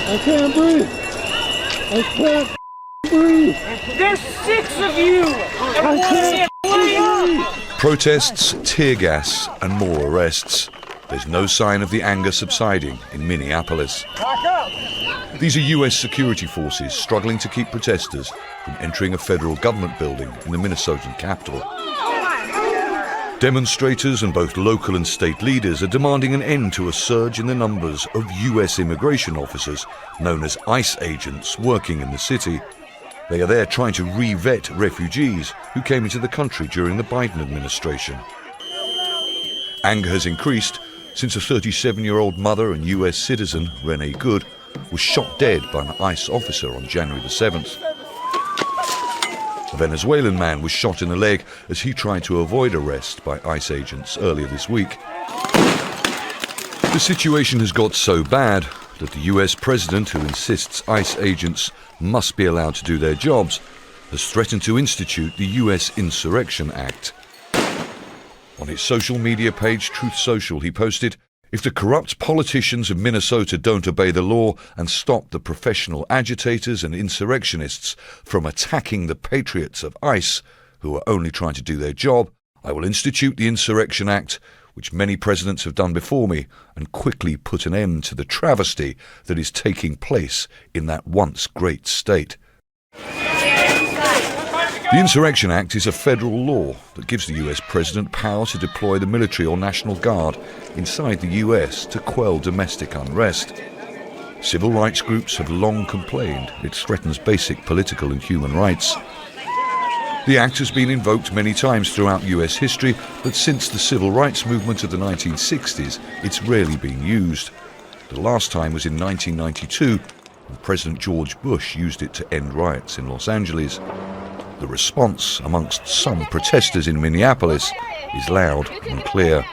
I can't breathe. I can't breathe. There's 6 of you. I can't breathe. Protests, tear gas, and more arrests. There's no sign of the anger subsiding in Minneapolis. These are US security forces struggling to keep protesters from entering a federal government building in the Minnesotan capital. Demonstrators and both local and state leaders are demanding an end to a surge in the numbers of US immigration officers, known as ICE agents, working in the city. They are there trying to re-vet refugees who came into the country during the Biden administration. Anger has increased since a 37-year-old mother and US citizen, Renee Good, was shot dead by an ICE officer on January the 7th. A Venezuelan man was shot in the leg as he tried to avoid arrest by ICE agents earlier this week. The situation has got so bad that the US president, who insists ICE agents must be allowed to do their jobs, has threatened to institute the US Insurrection Act. On his social media page, Truth Social, he posted, "If the corrupt politicians of Minnesota don't obey the law and stop the professional agitators and insurrectionists from attacking the patriots of ICE, who are only trying to do their job, I will institute the Insurrection Act, which many presidents have done before me, and quickly put an end to the travesty that is taking place in that once great state." The Insurrection Act is a federal law that gives the US president power to deploy the military or National Guard inside the US to quell domestic unrest. Civil rights groups have long complained it threatens basic political and human rights. The Act has been invoked many times throughout US history, but since the civil rights movement of the 1960s, it's rarely been used. The last time was in 1992, when President George Bush used it to end riots in Los Angeles. The response amongst some protesters in Minneapolis is loud and clear.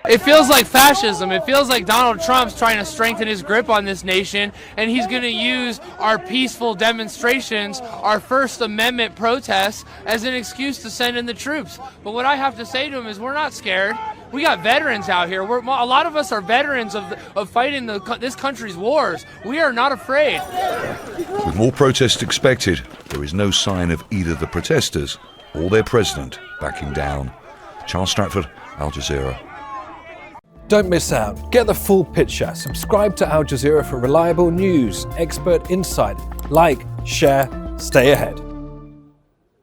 It feels like fascism. It feels like Donald Trump's trying to strengthen his grip on this nation, and he's going to use our peaceful demonstrations, our First Amendment protests, as an excuse to send in the troops. But what I have to say to him is we're not scared. We got veterans out here. A lot of us are veterans of fighting this country's wars. We are not afraid. With more protests expected, there is no sign of either the protesters or their president backing down. Charles Stratford, Al Jazeera. Don't miss out. Get the full picture. Subscribe to Al Jazeera for reliable news, expert insight. Like, share, stay ahead.